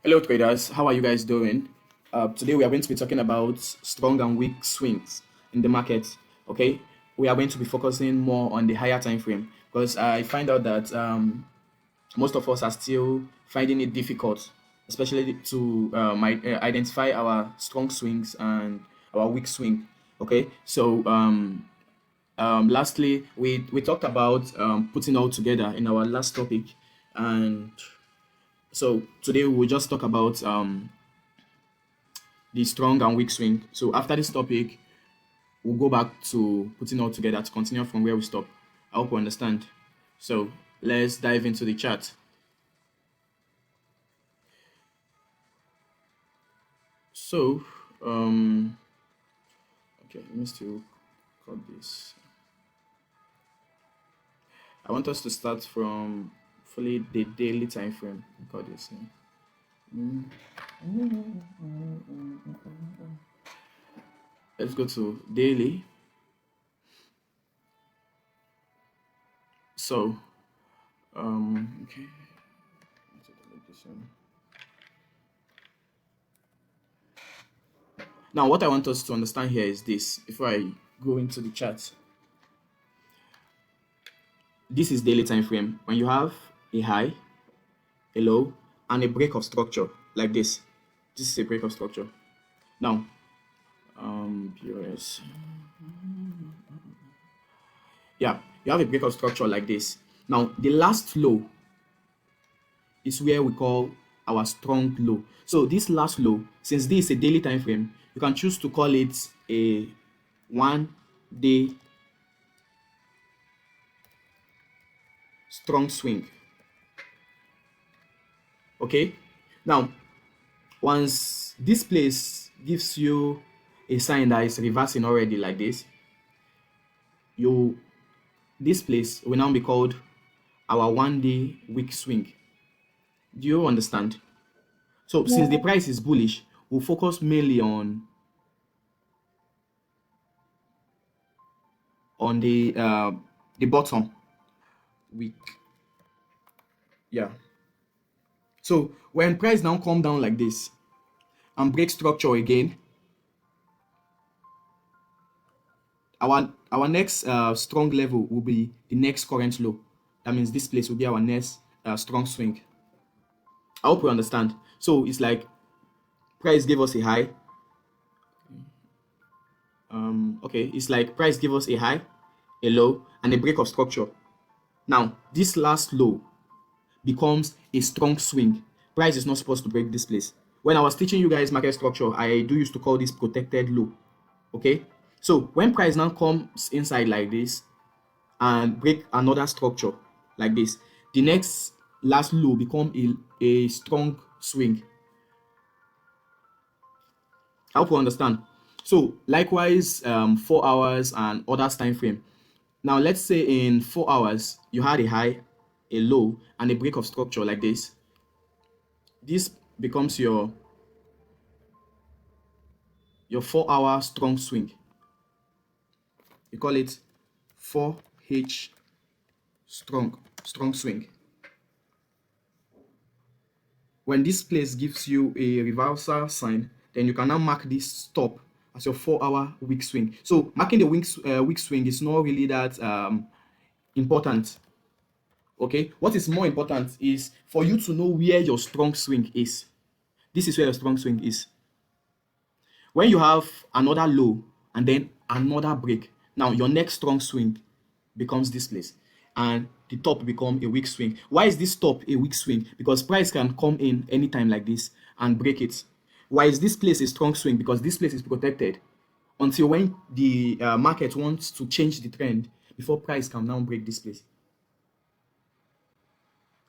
Hello, traders. How are you guys doing? Today, we are going to be talking about strong and weak swings in the market. Okay, we are going to be focusing more on the higher time frame because I find out that most of us are still finding it difficult, especially to identify our strong swings and our weak swing. Okay, so lastly, we talked about putting all together in our last topic, and so today we'll just talk about the strong and weak swing. So after this topic, we'll go back to putting all together to continue from where we stop. I hope you understand. So let's dive into the chart. So, okay, let me still cut this. I want us to start from fully the daily time frame. Cut this. Let's go to daily. So, okay. Now, what I want us to understand here is this before I go into the chart. This is daily time frame. When you have a high, a low, and a break of structure like this is a break of structure. Now, POS. Yeah, you have a break of structure like this. Now, the last low is where we call our strong low. So this last low, since this is a daily time frame, you can choose to call it a 1 day strong swing. Okay, now once this place gives you a sign that is reversing already like this, this place will now be called our 1 day weak swing. Do you understand? So since the price is bullish, we'll focus mainly on the bottom week. Yeah. So when price now come down like this and break structure again, our next strong level will be the next current low. That means this place will be our next strong swing. I hope you understand. So it's like price gave us a high. Okay, it's like price gave us a high, a low, and a break of structure. Now, this last low becomes a strong swing. Price is not supposed to break this place. When I was teaching you guys market structure, I do used to call this protected low. Okay, so when price now comes inside like this and break another structure like this, the next last low become a strong swing. I hope you understand. So likewise, 4 hours and others time frame. Now let's say in 4 hours you had a high, a low, and a break of structure like this. This becomes your 4 hour strong swing. You call it 4H strong swing. When this place gives you a reversal sign, then you can now mark this stop as your 4 hour weak swing. So marking the weak swing is not really that important. Okay, what is more important is for you to know where your strong swing is. This is where your strong swing is. When you have another low and then another break, now your next strong swing becomes this place and the top become a weak swing. Why is this top a weak swing? Because price can come in anytime like this and break it. Why is this place a strong swing? Because this place is protected until when the market wants to change the trend before price can now break this place.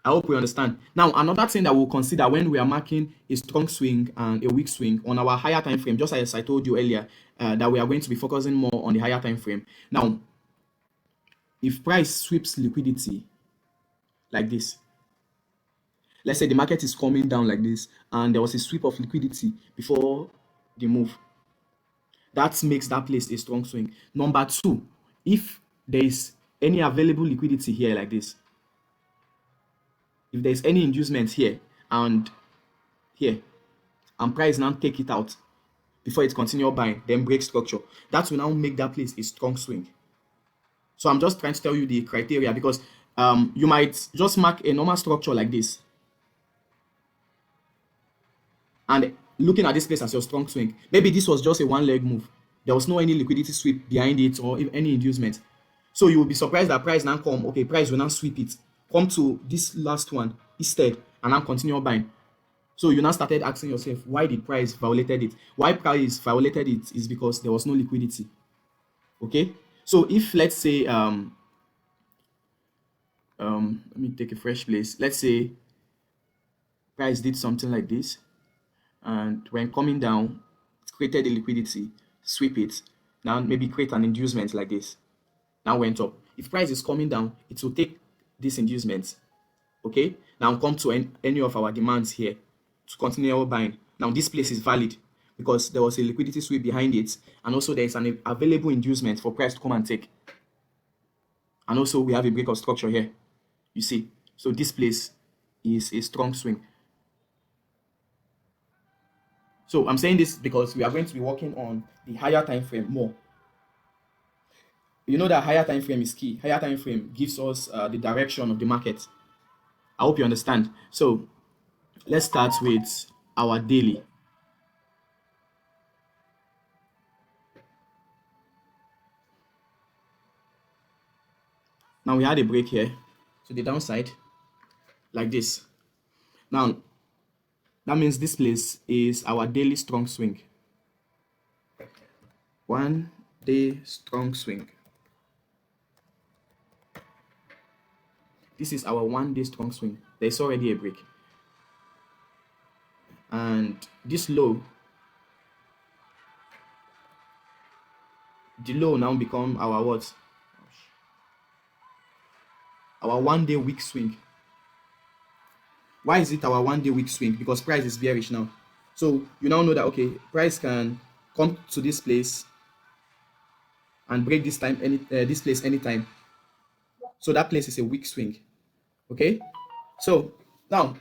I hope we understand. Now, another thing that we'll consider when we are marking a strong swing and a weak swing on our higher time frame, just as I told you earlier, that we are going to be focusing more on the higher time frame. Now, if price sweeps liquidity like this, let's say the market is coming down like this, and there was a sweep of liquidity before the move, that makes that place a strong swing. Number two, if there is any available liquidity here like this, if there's any inducement here and here, and price now take it out before it continue buying, then break structure, that will now make that place a strong swing. So I'm just trying to tell you the criteria, because you might just mark a normal structure like this and looking at this place as your strong swing. Maybe this was just a one leg move. There was no any liquidity sweep behind it or any inducement. So you will be surprised that price now come, okay, price will now sweep it, come to this last one instead, and now continue buying. So you now started asking yourself, why did price violated it? Why price violated it is because there was no liquidity. Okay. So if let's say let me take a fresh place. Let's say price did something like this, and when coming down, it created a liquidity, sweep it. Now maybe create an inducement like this. Now went up. If price is coming down, it will take this inducement. Okay. Now come to any of our demands here to continue buying. Now this place is valid because there was a liquidity sweep behind it, and also there is an available inducement for price to come and take. And also we have a break of structure here. You see, so this place is a strong swing. So I'm saying this because we are going to be working on the higher time frame more. You know that higher time frame is key. Higher time frame gives us the direction of the market. I hope you understand. So let's start with our daily. Now we had a break here to the downside like this. Now that means this place is our daily strong swing. 1 day strong swing. This is our 1 day strong swing. There's already a break. And this low, the low now become our what? Our 1 day weak swing. Why is it our 1 day weak swing? Because price is bearish now. So you now know that, okay, price can come to this place and break this place anytime. So that place is a weak swing. Okay. So now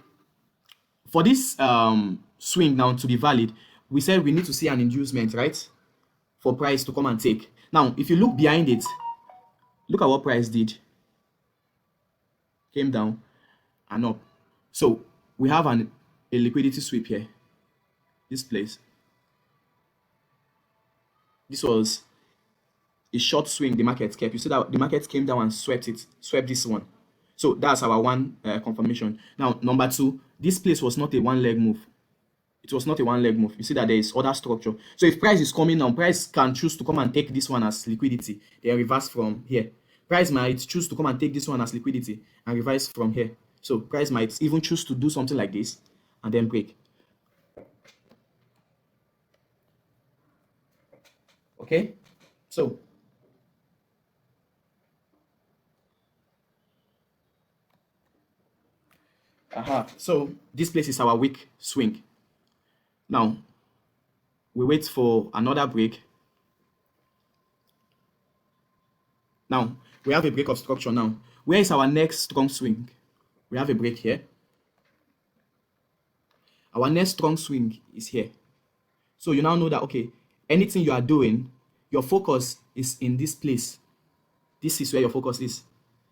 for this swing now to be valid, we said we need to see an inducement, right? For price to come and take. Now, if you look behind it, look at what price did. Came down and up. So we have a liquidity sweep here. This place. This was a short swing the market kept. You see that the market came down and swept this one. So that's our one confirmation. Now, number two, this place was not a one leg move. It was not a one leg move. You see that there is other structure. So if price is coming down, price can choose to come and take this one as liquidity. They reverse from here. Price might choose to come and take this one as liquidity and reverse from here. So price might even choose to do something like this and then break. Okay, so so this place is our weak swing. Now we wait for another break. Now we have a break of structure. Now where is our next strong swing? We have a break here. Our next strong swing is here. So you now know that, okay, anything you are doing, your focus is in this place. This is where your focus is.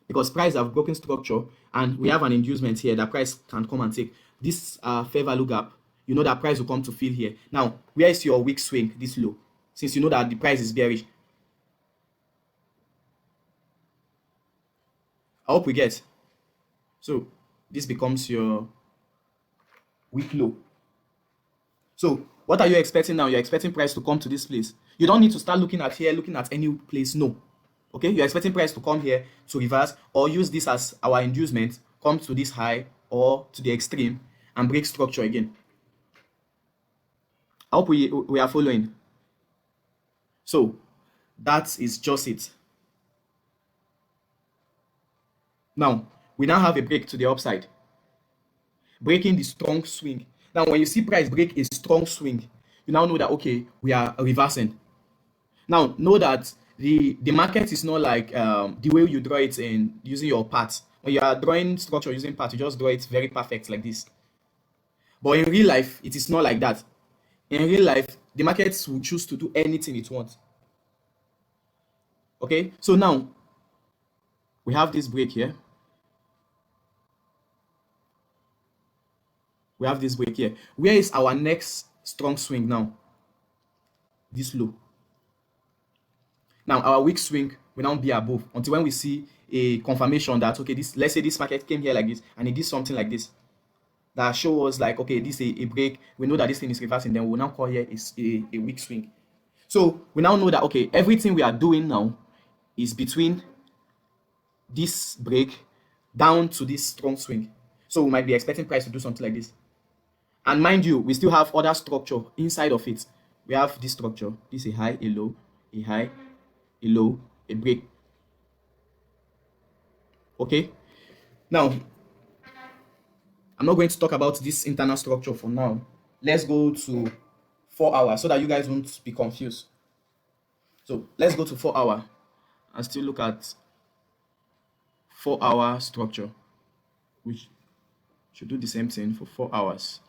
Because price have broken structure and we have an inducement here that price can come and take. This fair value gap, you know that price will come to fill here. Now, where is your weak swing? This low. Since you know that the price is bearish. I hope we get. So this becomes your weak low. So what are you expecting now? You're expecting price to come to this place. You don't need to start looking at here, looking at any place. No. Okay, you're expecting price to come here to reverse or use this as our inducement, come to this high or to the extreme and break structure again. I hope we are following. So that is just it. Now we now have a break to the upside, breaking the strong swing. Now when you see price break a strong swing, you now know that, okay, we are reversing. Now know that the market is not like the way you draw it in using your parts. When you are drawing structure using parts, you just draw it very perfect like this. But in real life, it is not like that. In real life, the markets will choose to do anything it wants. Okay, so now we have this break here. We have this break here. Where is our next strong swing now? This low. Now our weak swing will now be above until when we see a confirmation that, okay, this, let's say this market came here like this and it did something like this that show us like, okay, this is a break. We know that this thing is reversing. Then we'll now call here is a weak swing. So we now know that, okay, everything we are doing now is between this break down to this strong swing. So we might be expecting price to do something like this. And mind you, we still have other structure inside of it. We have this structure. This is a high, a low, a high, a low, a break. Okay. Now, I'm not going to talk about this internal structure for now. Let's go to 4 hours so that you guys won't be confused. So let's go to 4 hour and still look at 4 hour structure, which should do the same thing for 4 hours.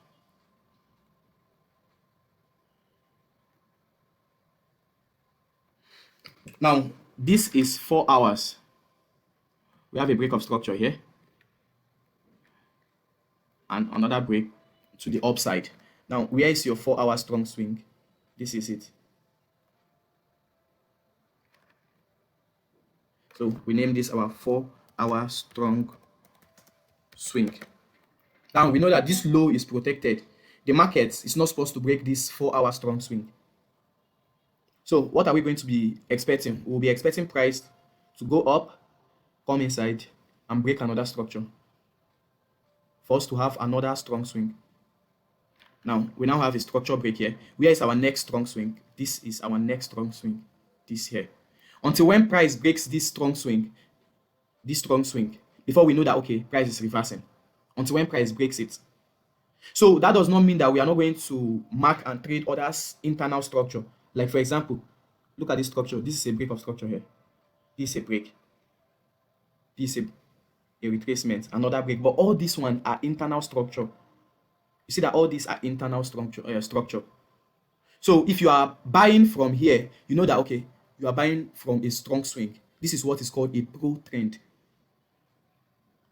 Now, this is 4 hours. We have a break of structure here and another break to the upside. Now, where is your 4 hour strong swing? This is it. So we name this our 4 hour strong swing. Now we know that this low is protected. The market is not supposed to break this 4 hour strong swing. So what are we going to be expecting? We'll be expecting price to go up, come inside, and break another structure for us to have another strong swing. Now we now have a structure break here. Where is our next strong swing? This is our next strong swing. This here. Until when price breaks this strong swing, before we know that, okay, price is reversing. Until when price breaks it. So that does not mean that we are not going to mark and trade others internal structure. Like for example, look at this structure. This is a break of structure here. This is a break. This is a retracement, another break. But all these ones are internal structure. You see that all these are internal structure. So if you are buying from here, you know that, okay, you are buying from a strong swing. This is what is called a pro trend.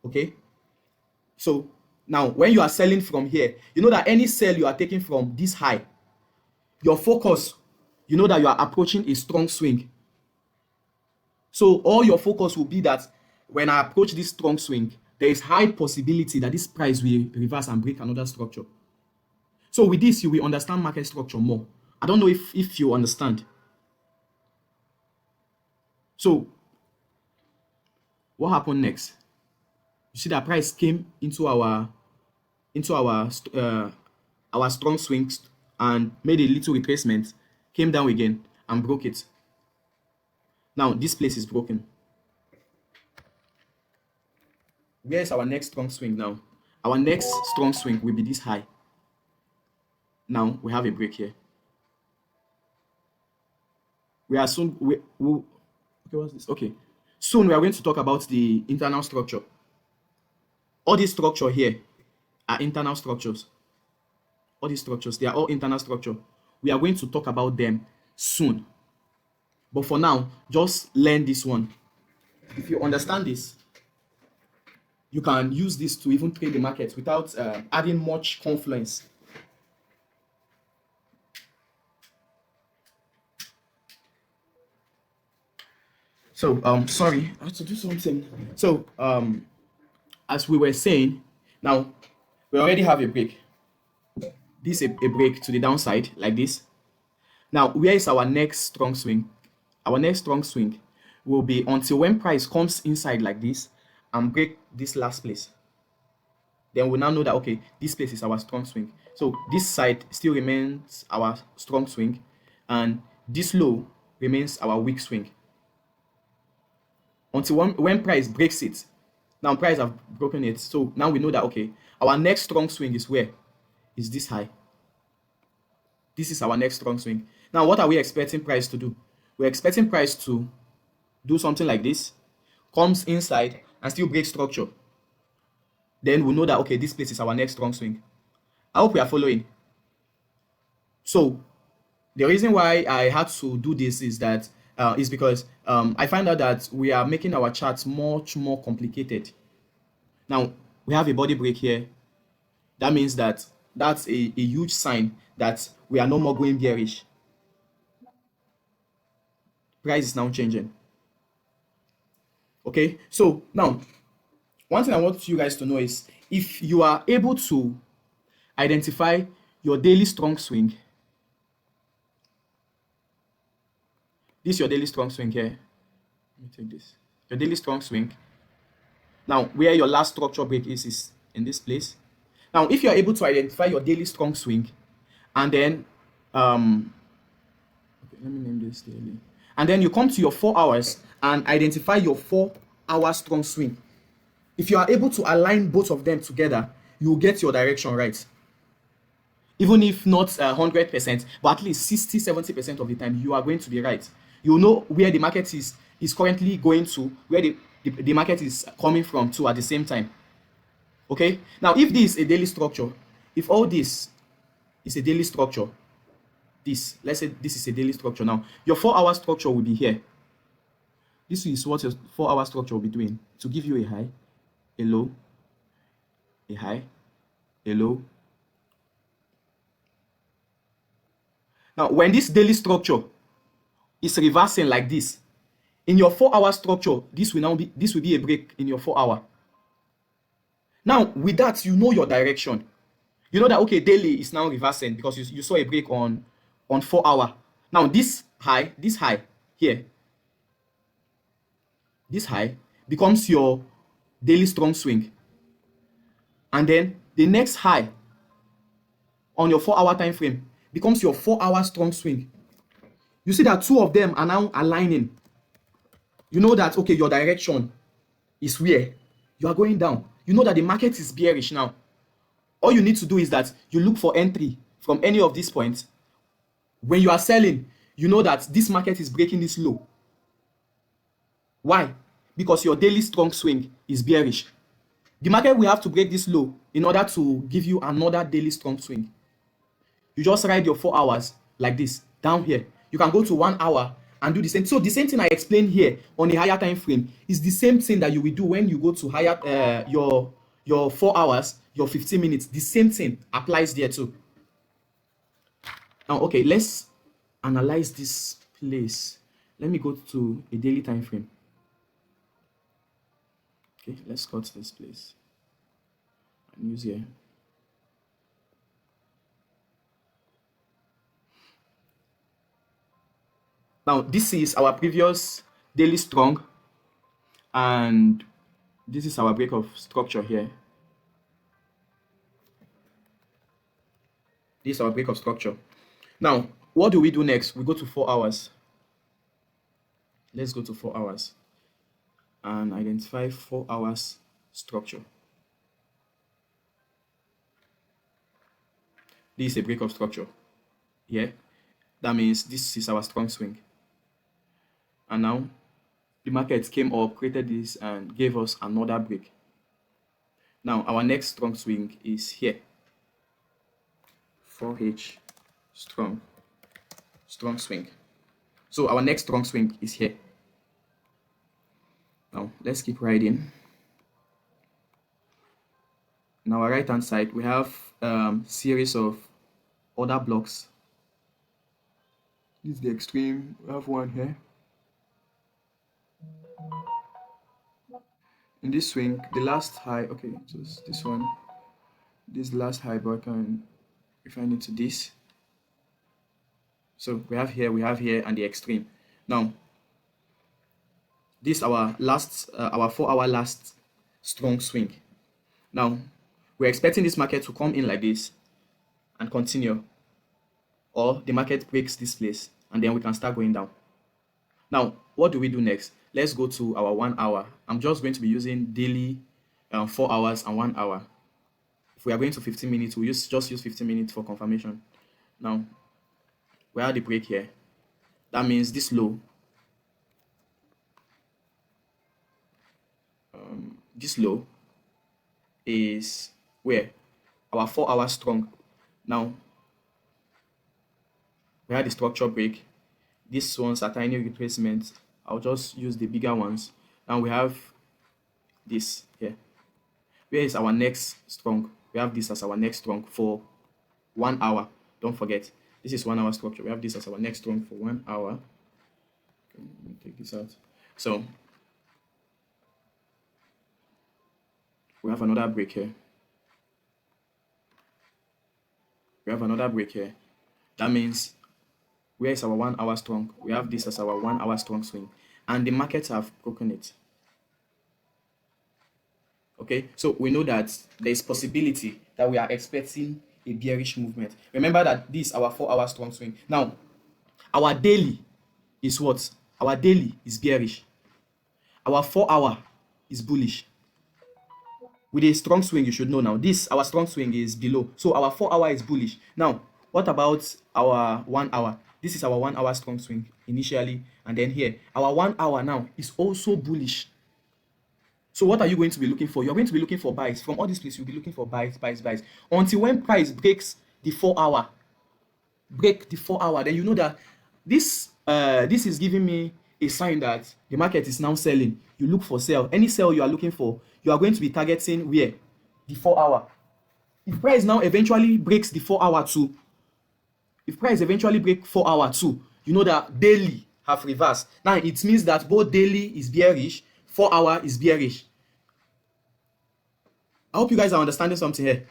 Okay. So now when you are selling from here, you know that any sell you are taking from this high, your focus, you know that you are approaching a strong swing. So all your focus will be that when I approach this strong swing, there is high possibility that this price will reverse and break another structure. So with this, you will understand market structure more. I don't know if you understand. So what happened next? You see that price came into our strong swings and made a little retracement, came down again and broke it. Now this place is broken. Where is our next strong swing now? Our next strong swing will be this high. Now we have a break here. We are soon okay, what's this? Okay. Soon we are going to talk about the internal structure. All these structure here are internal structures. All these structures, they are all internal structure. We are going to talk about them soon. But for now, just learn this one. If you understand this, you can use this to even trade the market without adding much confluence. So, sorry, I had to do something. So, as we were saying, now we already have a break. This is a break to the downside like this. Now, where is our next strong swing? Our next strong swing will be until when price comes inside like this and break this last place. Then we now know that, okay, this place is our strong swing. So this side still remains our strong swing and this low remains our weak swing. Until when price breaks it. Now price have broken it. So now we know that, okay, our next strong swing is where? Is this high. This is our next strong swing. Now what are we expecting price to do? We're expecting price to do something like this, comes inside and still break structure. Then we know that, okay, this place is our next strong swing. I hope we are following. So the reason why I had to do this is because I find out that we are making our charts much more complicated. Now we have a body break here. That means that that's a huge sign that we are no more going bearish. Price is now changing. Okay, so now one thing I want you guys to know is if you are able to identify your daily strong swing, this is your daily strong swing here. Let me take this. Your daily strong swing. Now, where your last structure break is in this place. Now, if you are able to identify your daily strong swing, and then okay, let me name this daily, and then you come to your 4 hours and identify your 4-hour strong swing. If you are able to align both of them together, you will get your direction right. Even if not 100%, but at least 60-70% of the time, you are going to be right. You know where the market is currently going to, where the market is coming from to at the same time. Okay, now if this is a daily structure, if all this is a daily structure, let's say this is a daily structure, now your 4-hour structure will be here. This is what your 4-hour structure will be doing to give you a high, a low, a high, a low. Now when this daily structure is reversing like this, in your 4-hour structure, this will be a break in your 4-hour. Now with that, you know your direction. You know that okay, daily is now reversing because you saw a break on 4-hour. Now this high here, this high becomes your daily strong swing, and then the next high on your 4-hour time frame becomes your 4-hour strong swing. You see that two of them are now aligning. You know that okay, your direction is where you are going down. You know that the market is bearish now. All you need to do is that you look for entry from any of these points. When you are selling, you know that this market is breaking this low. Why? Because your daily strong swing is bearish. The market will have to break this low in order to give you another daily strong swing. You just ride your 4 hours like this down here. You can go to 1 hour and do the same. So the same thing I explained here on a higher time frame is the same thing that you will do when you go to higher your 4 hours, your 15 minutes. The same thing applies there too. Now, okay, let's analyze this place. Let me go to a daily time frame. Okay, let's cut this place and use here. Now, this is our previous daily strong, and this is our break of structure here. This is our break of structure. Now, what do we do next? We go to 4 hours. Let's go to 4 hours and identify 4 hours structure. This is a break of structure. Yeah, that means this is our strong swing. And now the market came up, created this, and gave us another break. Now our next strong swing is here. 4H strong swing. So our next strong swing is here. Now let's keep riding. On our right hand side, we have series of other blocks. This is the extreme. We have one here. In this swing, the last high, okay, so this one, this last high, but I can refine it to this. So we have here, and the extreme. Now, this is our last, our 4 hour last strong swing. Now, we're expecting this market to come in like this and continue, or the market breaks this place and then we can start going down. Now, what do we do next? Let's go to our 1 hour. I'm just going to be using daily 4 hours and 1 hour. If we are going to 15 minutes, we'll just use 15 minutes for confirmation. Now, we have the break here. That means this low, is where our 4 hour strong. Now we had the structure break. These ones are tiny retracements. I'll just use the bigger ones. Now we have this here. Where is our next strong? We have this as our next strong for 1 hour. Don't forget, this is 1 hour structure. We have this as our next strong for 1 hour. Okay, let me take this out. So we have another break here. We have another break here. That means where is our 1 hour strong? We have this as our 1 hour strong swing, and the markets have broken it. Okay, so we know that there is possibility that we are expecting a bearish movement. Remember that this is our 4 hour strong swing. Now, our daily is what? Our daily is bearish. Our 4 hour is bullish. With a strong swing, you should know now. This, our strong swing is below. So our 4 hour is bullish. Now, what about our 1 hour? This is our 1 hour strong swing initially. And then here, our 1 hour now is also bullish. So what are you going to be looking for? You're going to be looking for buys. From all these places, you'll be looking for buys. Until when price breaks the 4 hour. Break the 4 hour. Then you know that this is giving me a sign that the market is now selling. You look for sell. Any sell you are looking for, you are going to be targeting where? The 4 hour. If price now eventually breaks the 4 hour too, if price eventually break 4 hour too, you know that daily have reversed. Now it means that both daily is bearish, 4 hour is bearish. I hope you guys are understanding something here.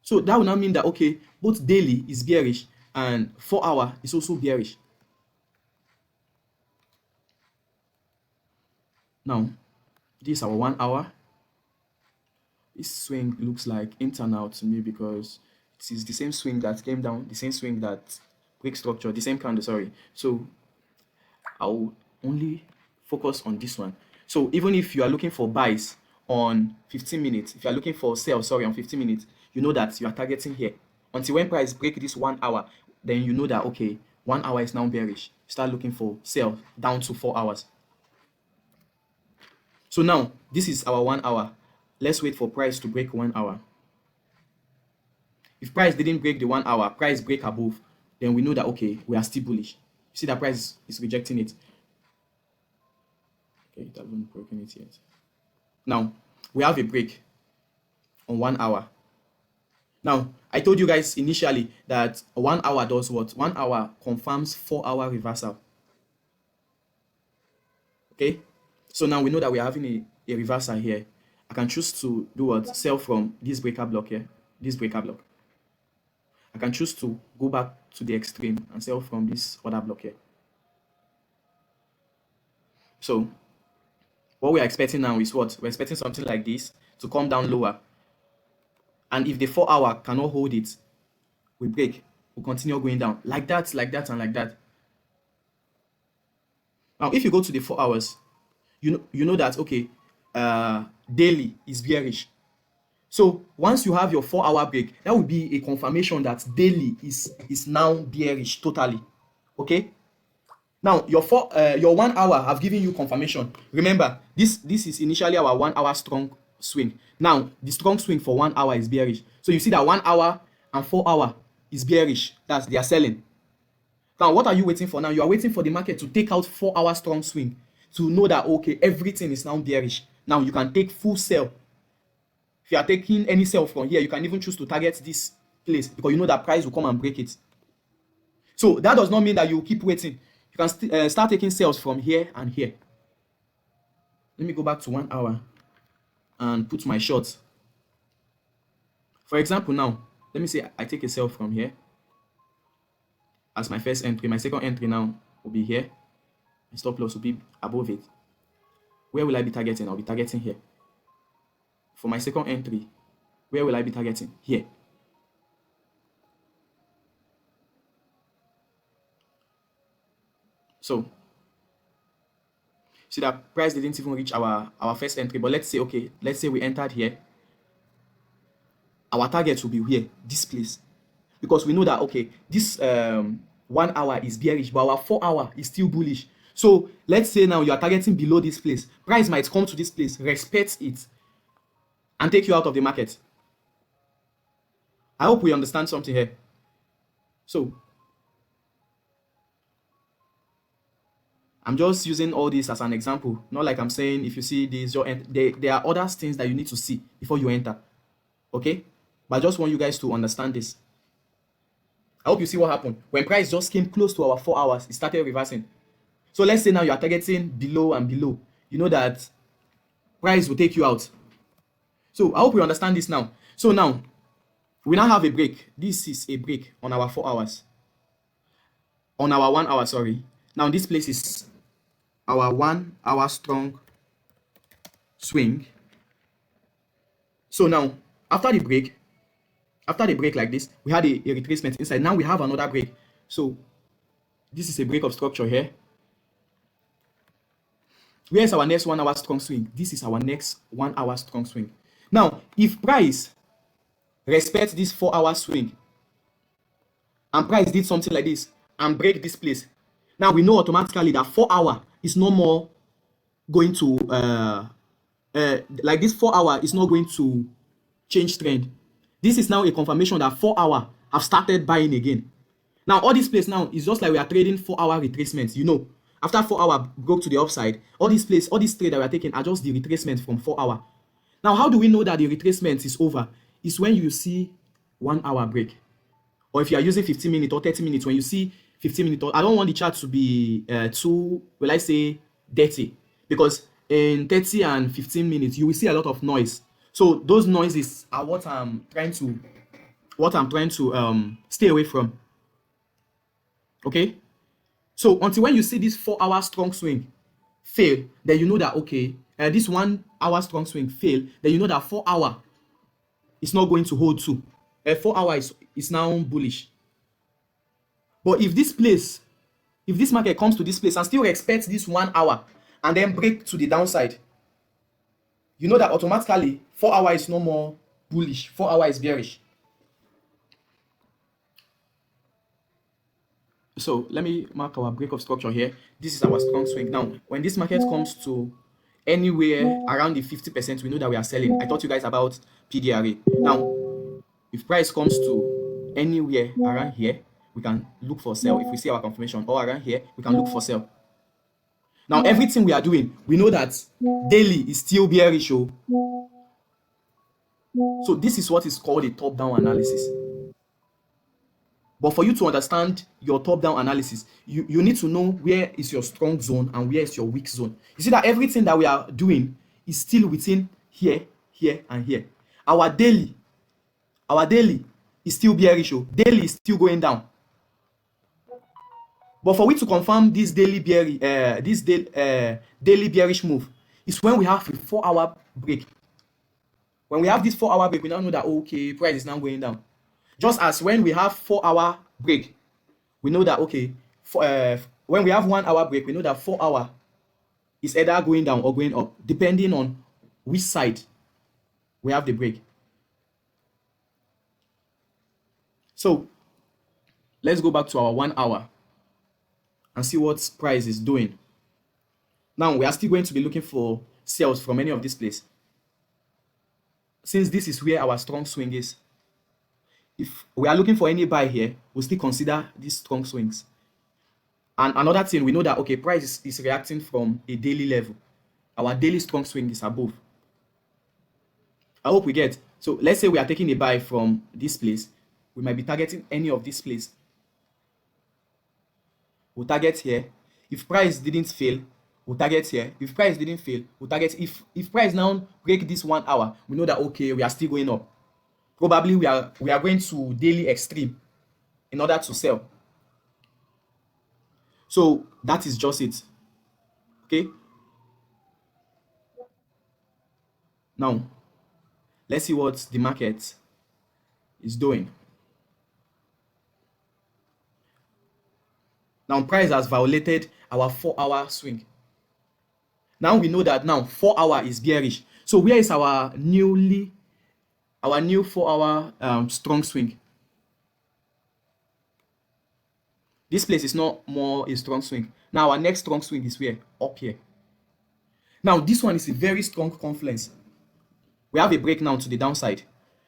So that will now mean that, okay, both daily is bearish and 4 hour is also bearish. Now, this is our 1 hour. This swing looks like internal to me because it is the same swing that came down, the same swing that break structure, the same candle, sorry. So I'll only focus on this one. So even if you are looking for buys on 15 minutes, if you are looking for sell, sorry, on 15 minutes, you know that you are targeting here. Until when price break this 1 hour, then you know that, okay, 1 hour is now bearish. Start looking for sell down to 4 hours. So now, this is our 1 hour. Let's wait for price to break 1 hour. If price didn't break the 1 hour, price break above, then we know that, okay, we are still bullish. You see that price is rejecting it. Okay, it hasn't broken it yet. Now, we have a break on 1 hour. Now, I told you guys initially that 1 hour does what? 1 hour confirms 4 hour reversal. Okay? So now we know that we're having a reversal here. I can choose to do what? Sell from this breaker block here. This breaker block. I can choose to go back to the extreme and sell from this other block here. So what we are expecting now is what? We're expecting something like this to come down lower. And if the 4 hour cannot hold it, we break. We'll continue going down. Like that, and like that. Now, if you go to the 4 hours, you know that, okay, daily is bearish. So once you have your 4 hour break, that will be a confirmation that daily is now bearish totally. Okay? Now your 1 hour have given you confirmation. Remember, this is initially our 1 hour strong swing. Now the strong swing for 1 hour is bearish. So you see that 1 hour and 4 hour is bearish. That's they are selling. Now what are you waiting for now? You are waiting for the market to take out 4 hour strong swing to know that, okay, everything is now bearish. Now you can take full sell. If you are taking any sell from here, you can even choose to target this place because you know that price will come and break it. So that does not mean that you keep waiting. You can start taking sales from here and here. Let me go back to 1 hour and put my shorts. For example, now, let me say I take a sell from here as my first entry. My second entry now will be here. My stop loss will be above it. Where will I be targeting? I'll be targeting here. For my second entry, where will I be targeting? Here. So, see that price didn't even reach our first entry, but let's say, okay, let's say we entered here. Our target will be here, this place. Because we know that, okay, this 1 hour is bearish, but our 4 hour is still bullish. So let's say now you are targeting below this place. Price might come to this place, respect it, and take you out of the market. I hope we understand something here. So I'm just using all this as an example, not like I'm saying if you see this, there are other things that you need to see before you enter. Okay? But I just want you guys to understand this. I hope you see what happened. When price just came close to our 4 hours, it started reversing. So let's say now you are targeting below and below. You know that price will take you out. So I hope you understand this now. So now, we now have a break. This is a break on our 4 hours. On our 1 hour, sorry. Now this place is our 1 hour strong swing. So now, after the break like this, we had a retracement inside. Now we have another break. So this is a break of structure here. Where is our next 1 hour strong swing? This is our next 1 hour strong swing. Now, if price respects this 4 hour swing and price did something like this and break this place, now we know automatically that 4 hour is no more going to like this 4 hour is not going to change trend. This is now a confirmation that 4 hour have started buying again. Now all this place now is just like we are trading 4 hour retracements. You know, after 4 hour broke to the upside, all this trade that we are taking are just the retracement from 4 hour. Now how do we know that the retracement is over? It's when you see 1 hour break, or if you are using 15 minutes or 30 minutes, when you see 15 minutes, I don't want the chart to be too, will I say, dirty, because in 30 and 15 minutes you will see a lot of noise. So those noises are what I'm trying to stay away from. Okay, so until when you see this 4 hour strong swing fail, then you know that okay, this 1 hour strong swing fail, then you know that 4 hour is not going to hold too. 4 hour is now bullish. But if this market comes to this place and still expects this 1 hour and then break to the downside, you know that automatically 4 hour is no more bullish, 4 hour is bearish. So let me mark our break of structure here. This is our strong swing. Now, when this market comes to anywhere around the 50%, we know that we are selling. I taught you guys about PDRA. Now, if price comes to anywhere around here, we can look for sell. If we see our confirmation, or around here, we can look for sell. Now, everything we are doing, we know that daily is still bearish. So this is what is called a top-down analysis. But for you to understand your top-down analysis, you need to know where is your strong zone and where is your weak zone. You see that everything that we are doing is still within here, here, and here. Our daily is still bearish. Daily is still going down. But for we to confirm this daily bearish move is when we have a 4 hour break. When we have this 4 hour break, we now know that okay, price is now going down. Just as when we have 4 hour break, we know that okay, when we have 1 hour break, we know that 4 hour is either going down or going up, depending on which side we have the break. So let's go back to our 1 hour and see what price is doing. Now we are still going to be looking for sales from any of this place, since this is where our strong swing is. If we are looking for any buy here, we'll still consider these strong swings. And another thing, we know that okay, price is reacting from a daily level. Our daily strong swing is above. I hope we get. So let's say we are taking a buy from this place. We might be targeting any of this place. We'll target here. If price didn't fail, we'll target here. If price didn't fail, we'll target. If price now break this 1 hour, we know that okay, we are still going up. Probably we are going to daily extreme in order to sell. So that is just it. Okay. Now let's see what the market is doing. Now price has violated our 4 hour swing. Now we know that now 4 hour is bearish. So where is our new 4 hour strong swing? This place is not more a strong swing. Now our next strong swing is where? Up here. Now this one is a very strong confluence. We have a break now to the downside.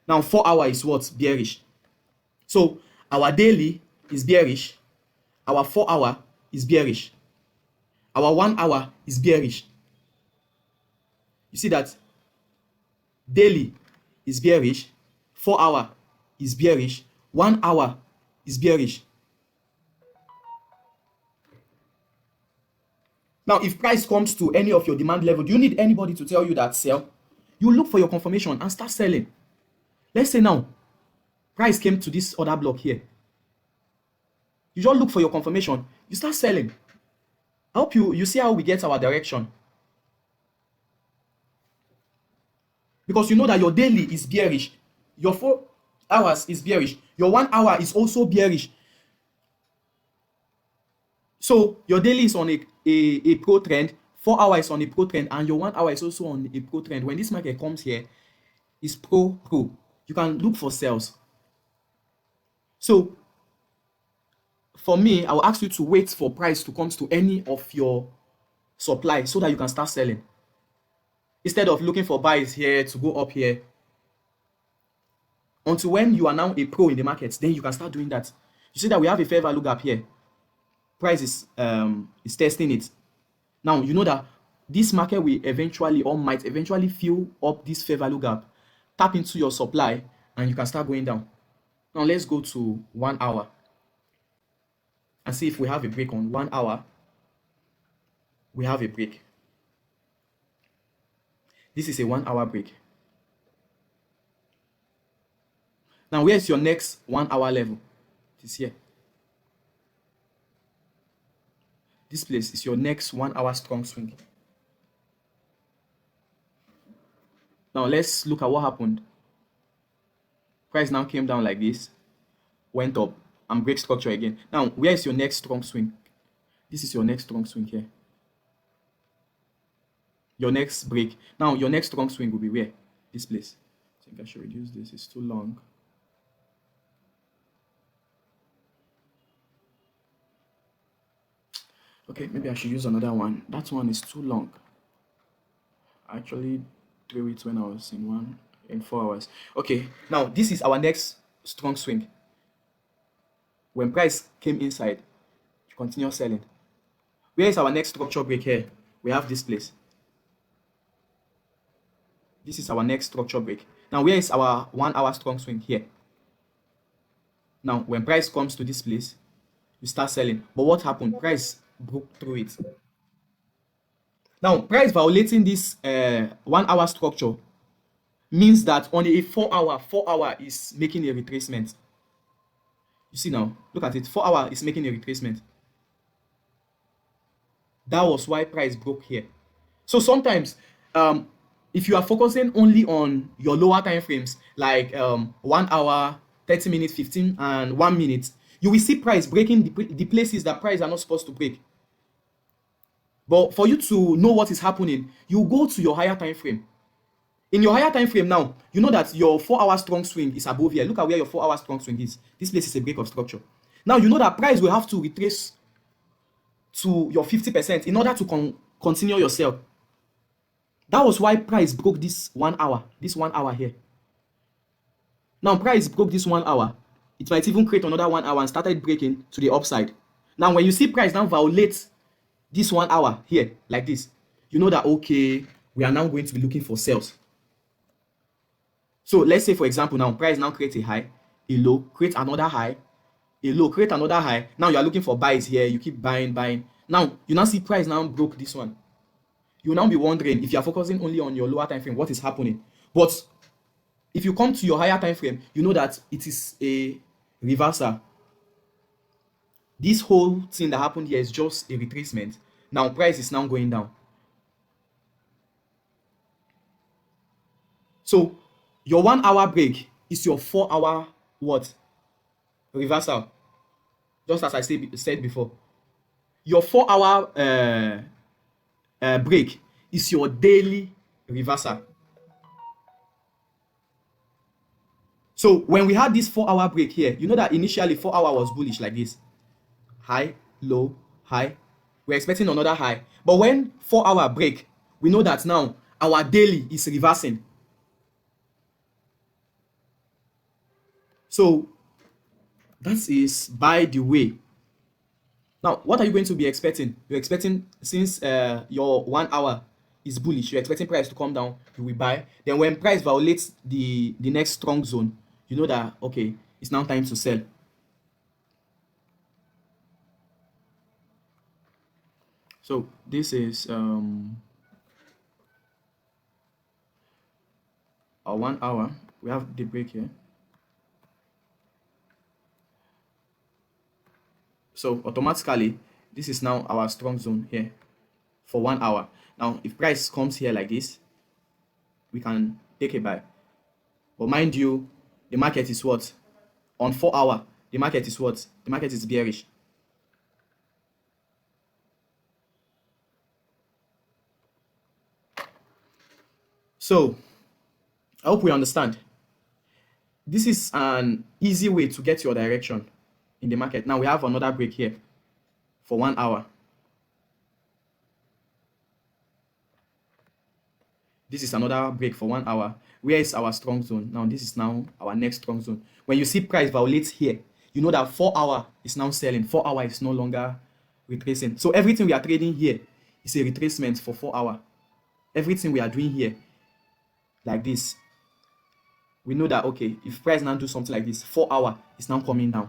Now 4 hour is what? Bearish. So our daily is bearish, our 4-hour is bearish, our 1-hour is bearish. You see that daily is bearish, 4-hour is bearish, 1-hour is bearish. Now, if price comes to any of your demand level, do you need anybody to tell you that sell? You look for your confirmation and start selling. Let's say now, price came to this other block here. You just look for your confirmation, you start selling. I hope you see how we get our direction. Because you know that your daily is bearish, your 4 hours is bearish, your 1 hour is also bearish. So your daily is on a pro trend, 4 hours is on a pro trend, and your 1 hour is also on a pro trend. When this market comes here, it's pro. You can look for sales. So for me, I will ask you to wait for price to come to any of your supply so that you can start selling. Instead of looking for buys here to go up here. Until when you are now a pro in the market, then you can start doing that. You see that we have a fair value gap here. Price is testing it. Now, you know that this market will eventually or might eventually fill up this fair value gap. Tap into your supply and you can start going down. Now, let's go to 1 hour and see if we have a break on 1 hour. We have a break. This is a 1 hour break. Now, where's your next 1 hour level? It is here. This place is your next 1 hour strong swing. Now, let's look at what happened. Price now came down like this, went up, and break structure again. Now, where is your next strong swing? This is your next strong swing here. Your next break. Now, your next strong swing will be where? This place. I think I should reduce this. It's too long. Okay, maybe I should use another one. That one is too long. I actually drew it when I was in 4 hours. Okay, now this is our next strong swing. When price came inside, you continue selling. Where is our next structure break here? We have this place. This is our next structure break. Now, where is our 1 hour strong swing here? Now, when price comes to this place, you start selling. But what happened? Price broke through it. Now, price violating this 1 hour structure means that on a 4 hour is making a retracement. You see now, look at it. 4 hour is making a retracement. That was why price broke here. So sometimes, if you are focusing only on your lower time frames, like 1 hour, 30 minutes, 15, and 1 minute, you will see price breaking the places that price are not supposed to break. But for you to know what is happening, you go to your higher time frame. In your higher time frame now, you know that your 4 hour strong swing is above here. Look at where your 4 hour strong swing is. This place is a break of structure. Now you know that price will have to retrace to your 50% in order to continue your sell. That was why price broke this 1 hour. This 1 hour here. Now price broke this 1 hour. It might even create another 1 hour and started breaking to the upside. Now when you see price now violate this 1 hour here like this, you know that okay, we are now going to be looking for sales. So let's say for example now price now creates a high, a low, create another high, a low, create another high. Now you are looking for buys here. You keep buying. Now you now see price now broke this one. You will now be wondering, if you are focusing only on your lower time frame, what is happening. But if you come to your higher time frame, you know that it is a reversal. This whole thing that happened here is just a retracement. Now price is now going down. So your 1 hour break is your 4 hour what? Reversal. Just as I said before. Your 4 hour break is your daily reversal. So when we had this 4 hour break here, you know that initially 4 hour was bullish like this. High, low, high. We're expecting another high. But when 4 hour break, we know that now our daily is reversing. So That is by the way. Now, what are you going to be expecting? You're expecting, since your 1 hour is bullish, you're expecting price to come down, you will buy. Then when price violates the next strong zone, you know that, okay, it's now time to sell. So this is our 1 hour. We have the break here. So automatically, this is now our strong zone here for 1 hour. Now, if price comes here like this, we can take a buy. But mind you, the market is what? On 4 hour, the market is what? The market is bearish. So, I hope we understand. This is an easy way to get your direction in the market. Now we have another break here for 1 hour. This is another break for 1 hour. Where is our strong zone? Now this is now our next strong zone. When you see price violates here, you know that 4 hour is now selling. 4 hour is no longer retracing. So everything we are trading here is a retracement for 4 hour. Everything we are doing here, like this, we know that, okay, if price now do something like this, 4 hour is now coming down.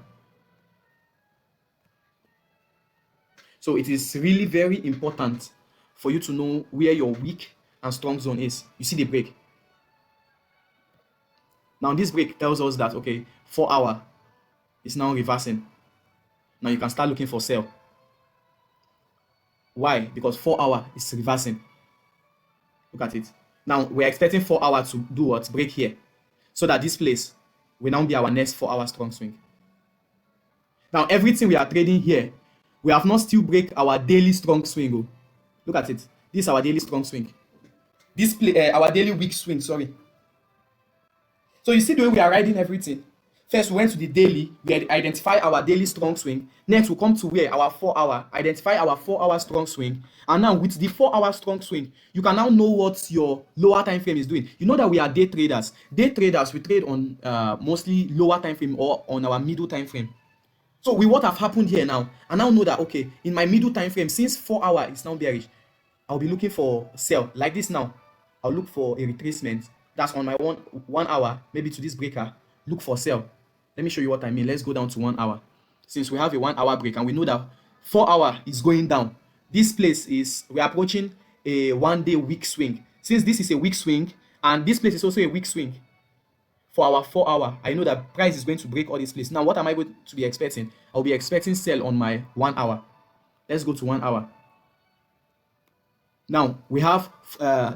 So it is really very important for you to know where your weak and strong zone is. You see the break. Now this break tells us that, okay, 4 hour is now reversing. Now you can start looking for sell. Why? Because 4 hour is reversing. Look at it. Now we're expecting 4 hour to do what? Break here. So that this place will now be our next 4 hour strong swing. Now everything we are trading here, we have not still break our daily strong swing. Oh. Look at it. This is our daily strong swing. This our daily weak swing, sorry. So you see the way we are riding everything. First, we went to the daily, we identify our daily strong swing. Next, we come to where? Our 4 hour, identify our 4 hour strong swing. And now with the 4 hour strong swing, you can now know what your lower time frame is doing. You know that we are day traders. Day traders, we trade on mostly lower time frame or on our middle time frame. So with what have happened here now, I now know that, okay, in my middle time frame, since 4 hour is now bearish, I'll be looking for sell. Like this now, I'll look for a retracement. That's on my 1 hour, maybe to this breaker, look for sell. Let me show you what I mean. Let's go down to 1 hour. Since we have a 1 hour break and we know that 4 hour is going down, this place is, we're approaching a 1 day weak swing. Since this is a weak swing and this place is also a weak swing, for our 4 hour, I know that price is going to break all this place. Now, what am I going to be expecting? I'll be expecting sell on my 1 hour. Let's go to 1 hour. Now, we have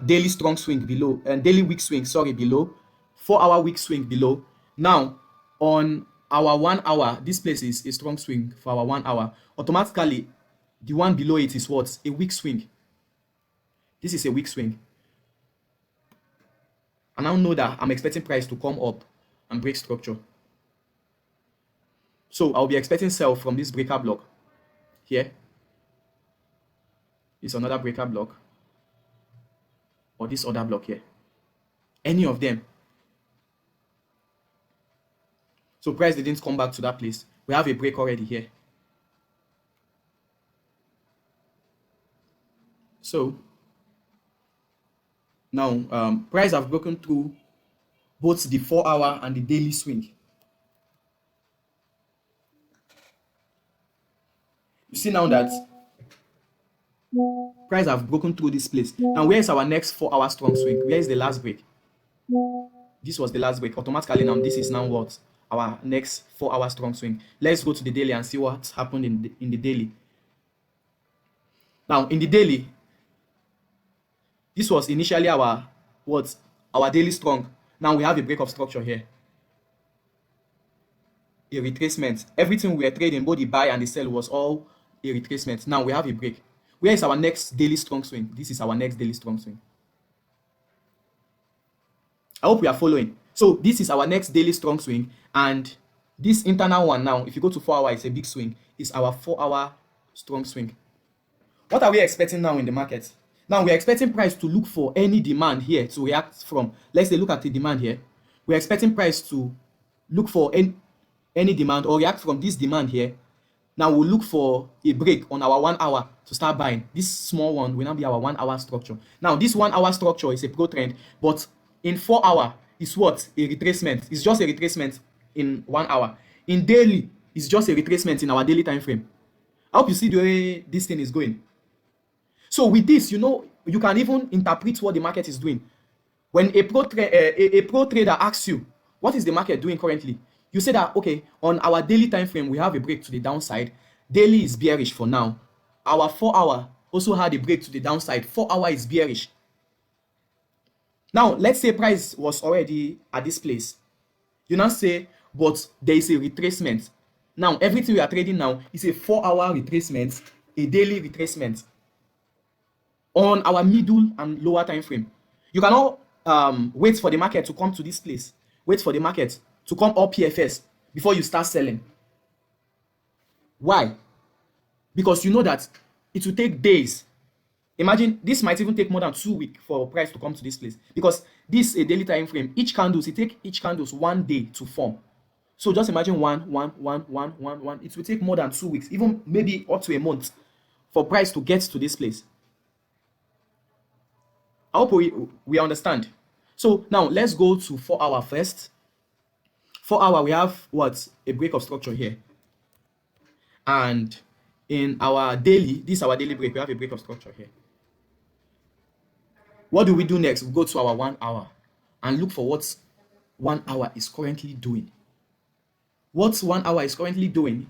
daily strong swing below, and daily weak swing, sorry, below. 4 hour weak swing below. Now, on our 1 hour, this place is a strong swing for our 1 hour. Automatically, the one below it is what? A weak swing. This is a weak swing. I now know that I'm expecting price to come up and break structure. So I'll be expecting sell from this breaker block here. It's another breaker block. Or this other block here. Any of them. So price didn't come back to that place. We have a break already here. So now, price have broken through both the 4 hour and the daily swing. You see now that price have broken through this place. Now, where is our next 4 hour strong swing? Where is the last break? This was the last break. Automatically now, this is now what? Our next 4 hour strong swing. Let's go to the daily and see what happened in the daily. Now, in the daily, this was initially our daily strong. Now we have a break of structure here. A retracement. Everything we were trading, both the buy and the sell, was all a retracement. Now we have a break. Where is our next daily strong swing? This is our next daily strong swing. I hope we are following. So this is our next daily strong swing, and this internal one now, if you go to 4 hour, it's a big swing. It's our 4 hour strong swing. What are we expecting now in the market? Now we're expecting price to look for any demand here to react from. Let's say look at the demand here. We're expecting price to look for any demand or react from this demand here. Now we'll look for a break on our 1 hour to start buying. This small one will now be our 1 hour structure. Now this 1 hour structure is a pro trend, but in 4 hour is what? A retracement. It's just a retracement in 1 hour. In daily, it's just a retracement in our daily time frame. I hope you see the way this thing is going. So with this, you know, you can even interpret what the market is doing. When a pro trader asks you, what is the market doing currently? You say that, okay, on our daily time frame, we have a break to the downside. Daily is bearish for now. Our 4 hour also had a break to the downside. 4 hour is bearish. Now, let's say price was already at this place. You now say, but there is a retracement. Now, everything we are trading now is a 4 hour retracement, a daily retracement on our middle and lower time frame. You cannot wait for the market to come to this place. Wait for the market to come up here first before you start selling. Why? Because you know that it will take days. Imagine this might even take more than 2 weeks for price to come to this place, because this is a daily time frame. Each candles, it takes each candles 1 day to form. So just imagine one. It will take more than 2 weeks, even maybe up to a month, for price to get to this place. I hope we understand. So now let's go to 4 hour first. 4 hour, we have what? A break of structure here. And in our daily, this is our daily break, we have a break of structure here. What do we do next? We go to our 1 hour and look for what 1 hour is currently doing. What 1 hour is currently doing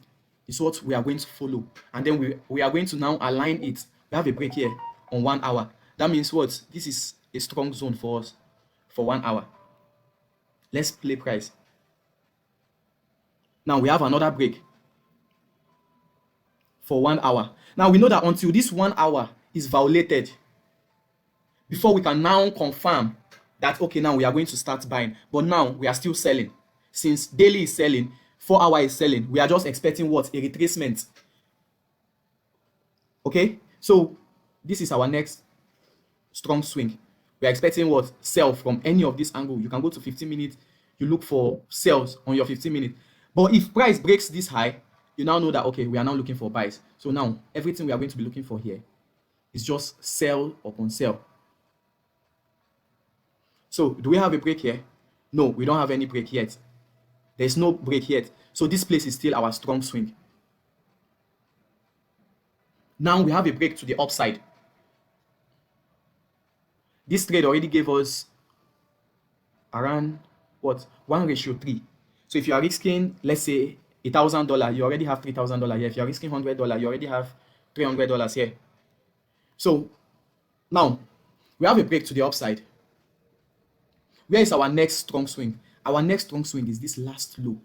is what we are going to follow. And then we are going to now align it. We have a break here on 1 hour. That means what? This is a strong zone for us for 1 hour. Let's play price. Now we have another break for 1 hour. Now we know that until this 1 hour is violated, before we can now confirm that, okay, now we are going to start buying. But now we are still selling. Since daily is selling, 4 hour is selling, we are just expecting what? A retracement. Okay, so this is our next strong swing. We are expecting what? Sell from any of this angle. You can go to 15 minutes, you look for sales on your 15 minutes. But if price breaks this high, you now know that, okay, we are now looking for buys. So now everything we are going to be looking for here is just sell upon sell. So do we have a break here? No, we don't have any break yet. There's no break yet. So this place is still our strong swing. Now we have a break to the upside. This trade already gave us around what? 1:3. So if you are risking, let's say, $1,000, you already have $3,000 here. If you are risking $100, you already have $300 here. So now we have a break to the upside. Where is our next strong swing? Our next strong swing is this last low.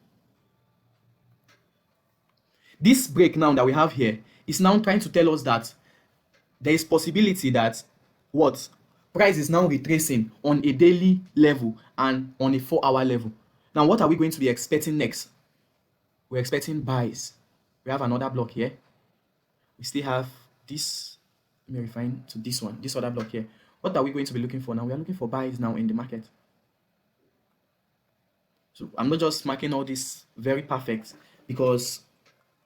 This break now that we have here is now trying to tell us that there is possibility that what? Price is now retracing on a daily level and on a 4 hour level. Now what are we going to be expecting next? We're expecting buys. We have another block here. We still have this. Let me refine to this one, this other block here. What are we going to be looking for now? We are looking for buys now in the market. So I'm not just marking all this very perfect, because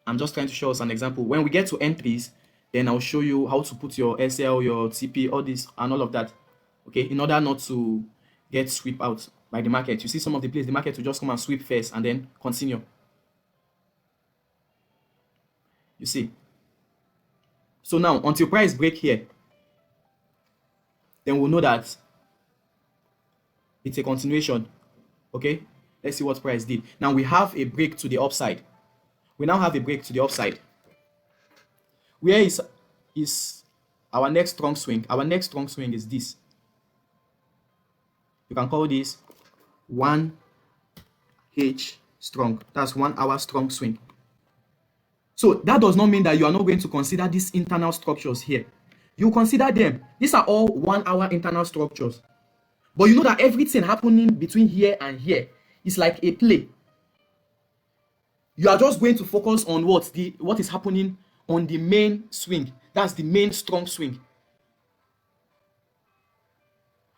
I'm just trying to show us an example. When we get to entries, then I'll show you how to put your SL, your TP, all this and all of that. Okay, in order not to get swept out by the market. You see some of the places the market will just come and sweep first and then continue. You see. So now until price break here, then we'll know that it's a continuation. Okay, let's see what price did. Now we have a break to the upside. We now have a break to the upside. Where is our next strong swing? Our next strong swing is this. You can call this 1H strong. That's 1 hour strong swing. So that does not mean that you are not going to consider these internal structures here. You consider them. These are all 1 hour internal structures. But you know that everything happening between here and here is like a play. You are just going to focus on what is happening on the main swing. That's the main strong swing.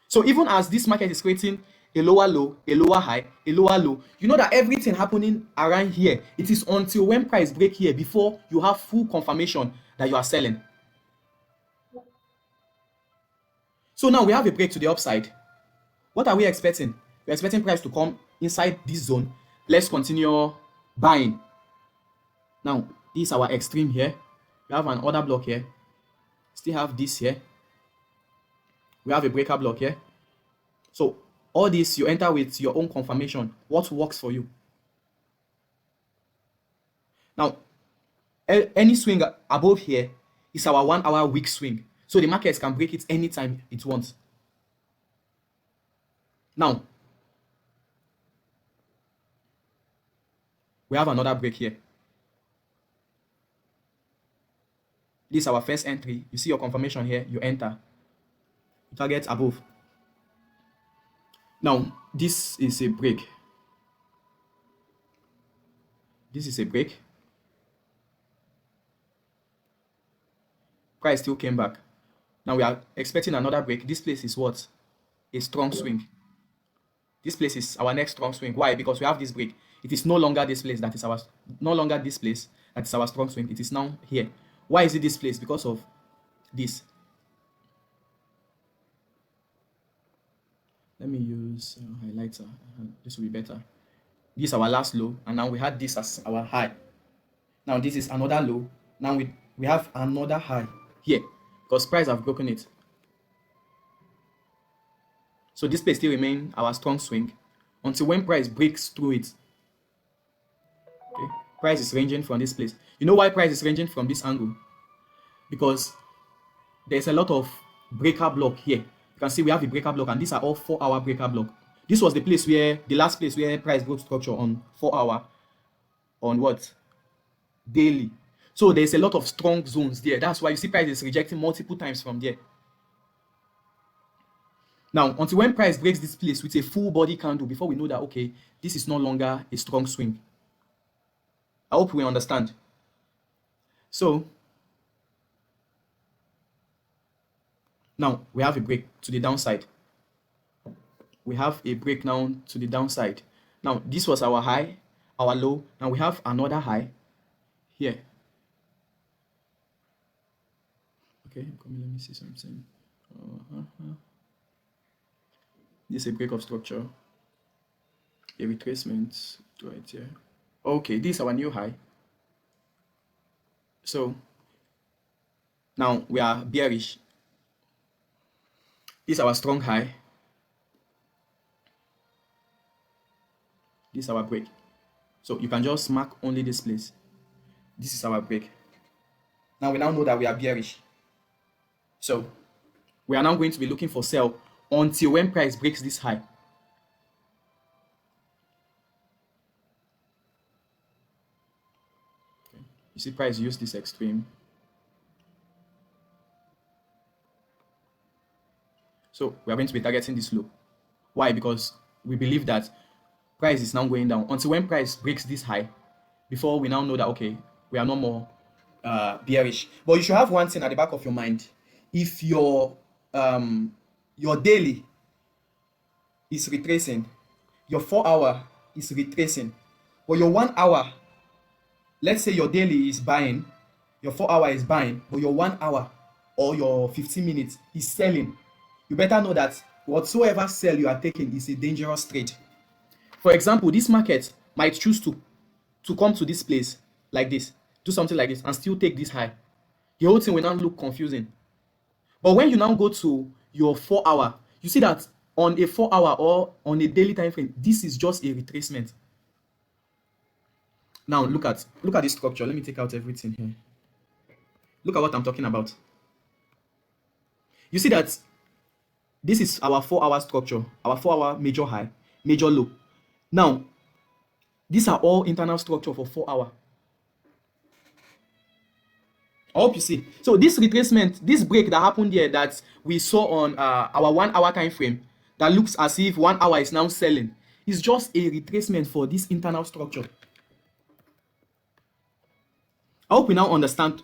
So even as this market is creating a lower low, a lower high, a lower low. You know that everything happening around here, it is until when price break here before you have full confirmation that you are selling. So now we have a break to the upside. What are we expecting? We're expecting price to come inside this zone. Let's continue buying. Now, this is our extreme here. We have an order block here. Still have this here. We have a breaker block here. So all this, you enter with your own confirmation. What works for you? Now, any swing above here is our 1 hour week swing. So the market can break it anytime it wants. Now, we have another break here. This is our first entry. You see your confirmation here. You enter. You target above. Now, this is a break. This is a break. Price still came back. Now we are expecting another break. This place is what? A strong swing. This place is our next strong swing. Why? Because we have this break. It is no longer this place that is our strong swing. It is now here. Why is it this place? Because of this. Let me use a highlighter. This will be better. This is our last low, and now we had this as our high. Now this is another low. Now we have another high here because price have broken it. So this place still remain our strong swing until when price breaks through it. Okay, price is ranging from this place. You know why price is ranging from this angle? Because there's a lot of breaker block here. You can see we have a breaker block, and these are all 4 hour breaker block. This was the last place where price broke structure on 4 hour, on what? Daily. So there's a lot of strong zones there. That's why you see price is rejecting multiple times from there. Now, until when price breaks this place with a full body candle, before we know that, okay, this is no longer a strong swing. I hope we understand. So, now we have a break to the downside. We have a break now to the downside. Now, this was our high, our low. Now we have another high here. Okay, let me see something. This is a break of structure. A retracement right here. Okay, this is our new high. So now we are bearish. This is our strong high. This is our break. So you can just mark only this place. This is our break. Now we now know that we are bearish. So we are now going to be looking for sell until when price breaks this high. Okay. You see price use this extreme. So we are going to be targeting this low. Why? Because we believe that price is now going down until when price breaks this high, before we now know that, okay, we are no more bearish. But you should have one thing at the back of your mind. If your daily is retracing, your 4 hour is retracing, but your 1 hour, let's say your daily is buying, your 4 hour is buying, but your 1 hour or your 15 minutes is selling, you better know that whatsoever sell you are taking is a dangerous trade. For example, this market might choose to come to this place like this, do something like this, and still take this high. The whole thing will now look confusing. But when you now go to your 4 hour, you see that on a 4 hour or on a daily time frame, this is just a retracement. Now look at this structure. Let me take out everything here. Look at what I'm talking about. You see that this is our 4 hour structure, our 4 hour major high, major low. Now, these are all internal structure for 4 hour. I hope you see. So this retracement, this break that happened here that we saw on our 1 hour time frame, that looks as if 1 hour is now selling, is just a retracement for this internal structure. I hope we now understand.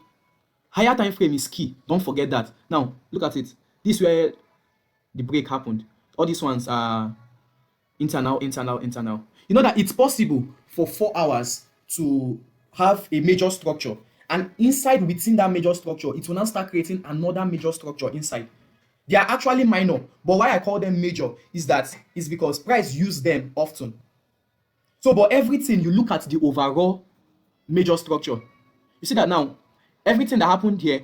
Higher time frame is key. Don't forget that. Now, look at it. This is where the break happened. All these ones are internal, internal, internal. You know that it's possible for 4 hours to have a major structure, and inside within that major structure, it will now start creating another major structure inside. They are actually minor, but why I call them major is because price use them often. So, but everything you look at the overall major structure, you see that now everything that happened here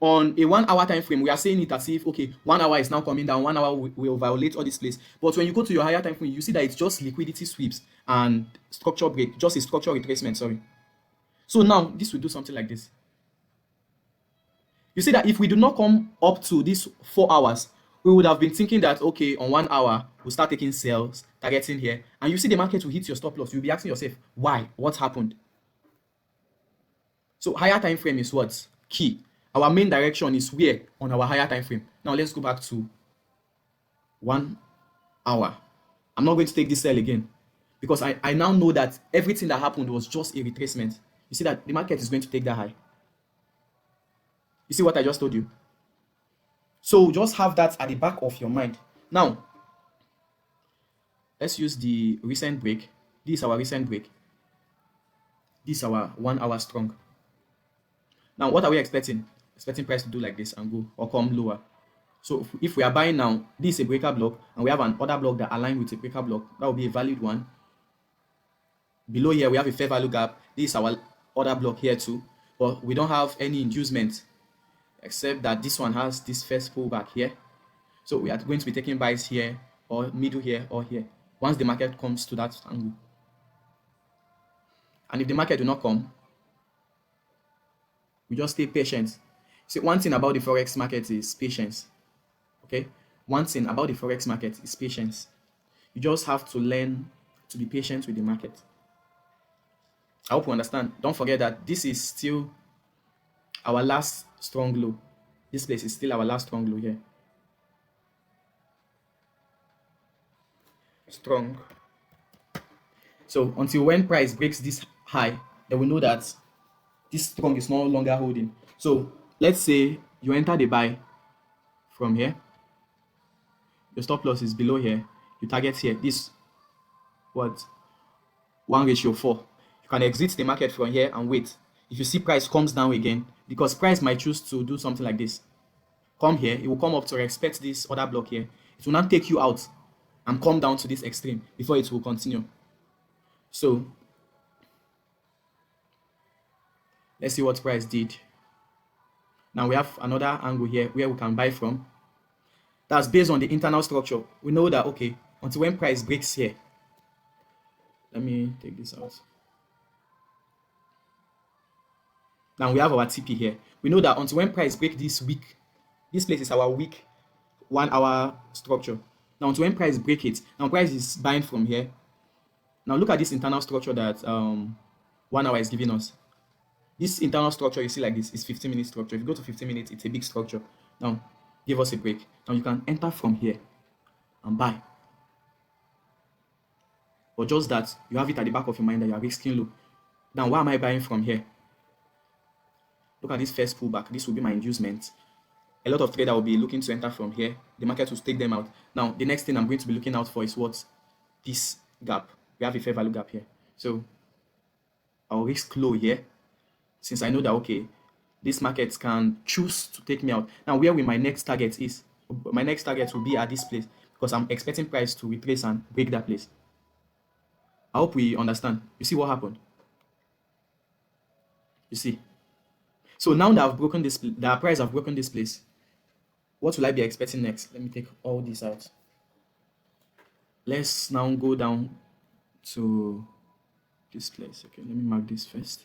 on a 1 hour time frame, we are saying it as if okay, 1 hour is now coming down, 1 hour will violate all this place. But when you go to your higher time frame, you see that it's just liquidity sweeps and structure break, just a structure retracement. Sorry. So now this will do something like this. You see that if we do not come up to these 4 hours, we would have been thinking that okay, on 1 hour we'll start taking sales, targeting here, and you see the market will hit your stop loss. You'll be asking yourself, why? What happened? So higher time frame is what? Key. Our main direction is where on our higher time frame. Now let's go back to 1 hour. I'm not going to take this sell again because I now know that everything that happened was just a retracement. You see that the market is going to take that high. You see what I just told you? So just have that at the back of your mind. Now, let's use the recent break. This is our recent break. This is our 1 hour strong. Now, what are we expecting? Expecting price to do like this and go or come lower. So if we are buying now, this is a breaker block, and we have an order block that aligned with a breaker block. That will be a valid one. Below here, we have a fair value gap. This is our order block here too, but we don't have any inducement except that this one has this first pullback here. So we are going to be taking buys here or middle here or here once the market comes to that angle. And if the market do not come, we just stay patient. See, one thing about the forex market is patience. Okay, one thing about the forex market is patience. You just have to learn to be patient with the market. I hope you understand. Don't forget that this is still our last strong low. This place is still our last strong low here. Strong. So until when price breaks this high, then we know that this strong is no longer holding. So let's say you enter the buy from here. Your stop loss is below here. You target here. This what? 1:4. You can exit the market from here and wait. If you see price comes down again, because price might choose to do something like this. Come here, it will come up to respect this other block here. It will not take you out and come down to this extreme before it will continue. So let's see what price did. Now we have another angle here where we can buy from. That's based on the internal structure. We know that okay, until when price breaks here. Let me take this out. Now we have our TP here. We know that until when price break this wick, this place is our weak 1 hour structure. Now until when price break it, now price is buying from here. Now look at this internal structure that 1 hour is giving us. This internal structure you see like this is 15-minute structure. If you go to 15 minutes, it's a big structure. Now give us a break. Now you can enter from here and buy. But just that you have it at the back of your mind that you are risking low. Now why am I buying from here? Look at this first pullback. This will be my inducement. A lot of traders will be looking to enter from here. The market will take them out. Now, the next thing I'm going to be looking out for is what? This gap. We have a fair value gap here. So, I'll risk low here. Since I know that, okay, this market can choose to take me out. Now, where will my next target is? My next target will be at this place. Because I'm expecting price to retrace and break that place. I hope we understand. You see what happened? You see? So now that I've broken this, the price have broken this place, what will I be expecting next? Let me take all this out. Let's now go down to this place. Okay, let me mark this first.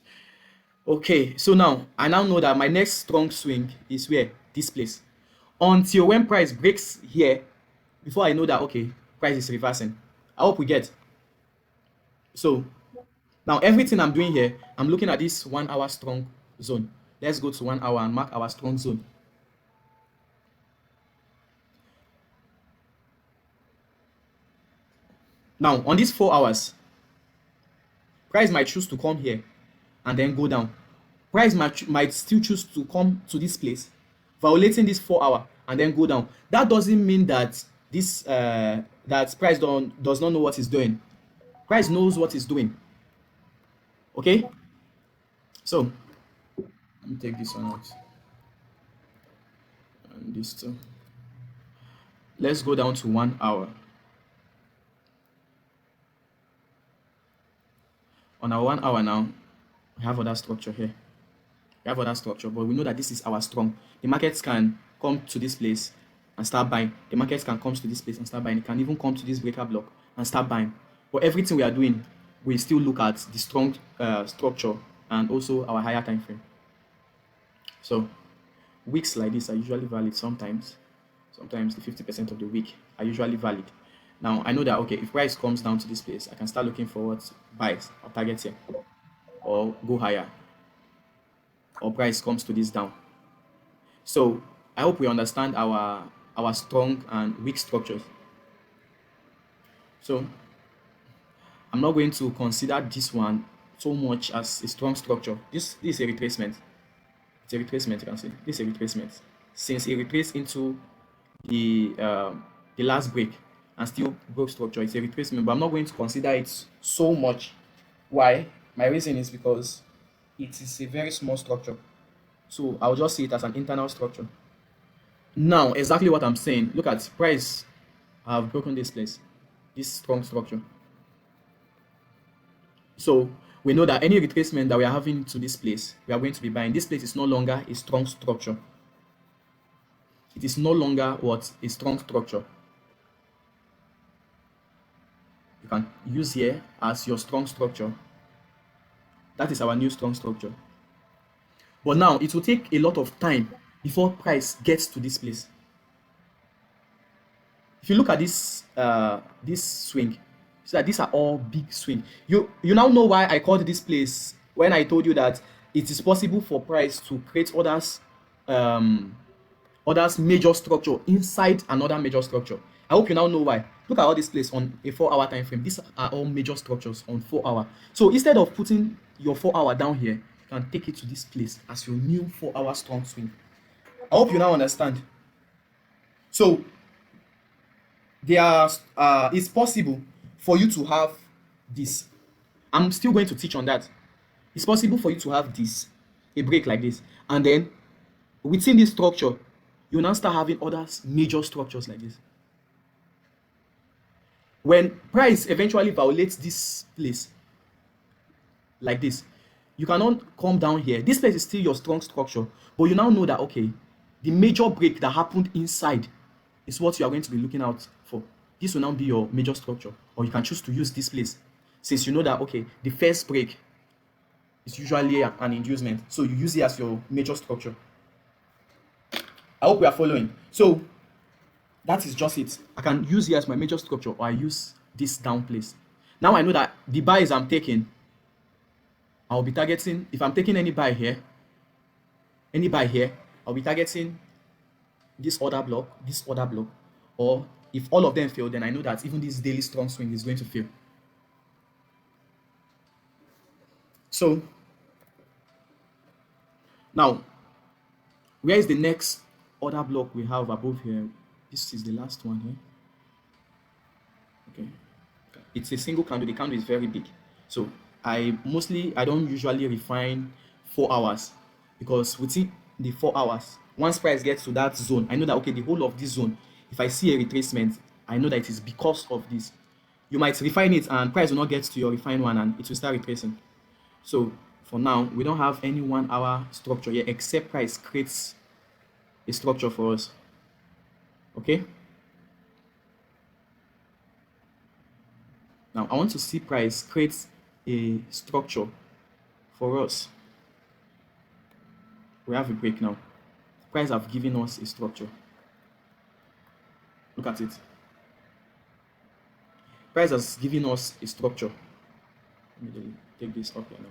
Okay, so now I now know that my next strong swing is where? This place. Until when price breaks here, before I know that, okay, price is reversing. I hope we get. So now everything I'm doing here, I'm looking at this 1 hour strong zone. Let's go to 1 hour and mark our strong zone. Now, on these 4 hours, price might choose to come here and then go down. Price might still choose to come to this place, violating this 4 hour and then go down. That doesn't mean that this that price does not know what he's doing. Price knows what he's doing. Okay, so let me take this one out and this too. Let's go down to 1 hour. On our 1 hour now, we have other structure here. We have other structure, but we know that this is our strong. The markets can come to this place and start buying. The markets can come to this place and start buying. It can even come to this breaker block and start buying. But everything we are doing, we still look at the strong structure and also our higher time frame. So weeks like this are usually valid sometimes. Sometimes the 50% of the week are usually valid. Now I know that okay, if price comes down to this place, I can start looking for what buys or targets here or go higher, or price comes to this down. So I hope we understand our strong and weak structures. So I'm not going to consider this one so much as a strong structure. This is a retracement. It's a retracement, you can see. This is a retracement. Since it retraced into the last break and still broke structure, it's a retracement, but I'm not going to consider it so much. Why? My reason is because it is a very small structure. So I'll just see it as an internal structure. Now, exactly what I'm saying. Look at price. I have broken this place, this strong structure. So we know that any retracement that we are having to this place, we are going to be buying. This place is no longer a strong structure. It is no longer what? A strong structure. You can use here as your strong structure. That is our new strong structure. But now it will take a lot of time before price gets to this place. If you look at this swing, so that these are all big swing. You now know why I called this place when I told you that it is possible for price to create others major structure inside another major structure. I hope you now know why. Look at all this place on a 4 hour time frame. These are all major structures on 4 hour. So instead of putting your 4 hour down here, you can take it to this place as your new 4 hour strong swing. I hope you now understand. So it's possible for you to have this. I'm still going to teach on that. It's possible for you to have this, a break like this, and then within this structure, you now start having other major structures like this. When price eventually violates this place like this, you cannot come down here. This place is still your strong structure, but you now know that okay, the major break that happened inside is what you are going to be looking out for. This will now be your major structure, or you can choose to use this place since you know that okay, the first break is usually an inducement, so you use it as your major structure. I hope we are following. So that is just it. I can use it as my major structure, or I use this down place. Now I know that the buys I'm taking, I'll be targeting. If I'm taking any buy here, I'll be targeting this other block, or if all of them fail, then I know that even this daily strong swing is going to fail. So now, where is the next other block we have above here? This is the last one here. Okay, it's a single candle. The candle is very big, so I don't usually refine 4 hours, because within the 4 hours, once price gets to that zone, I know that okay, the whole of this zone, if I see a retracement, I know that it is because of this. You might refine it and price will not get to your refined one and it will start retracing. So for now, we don't have any 1 hour structure here except price creates a structure for us. Okay, now I want to see price create a structure for us. We have a break now. Price have given us a structure. Look at it. Price has given us a structure. Let me take this up here now.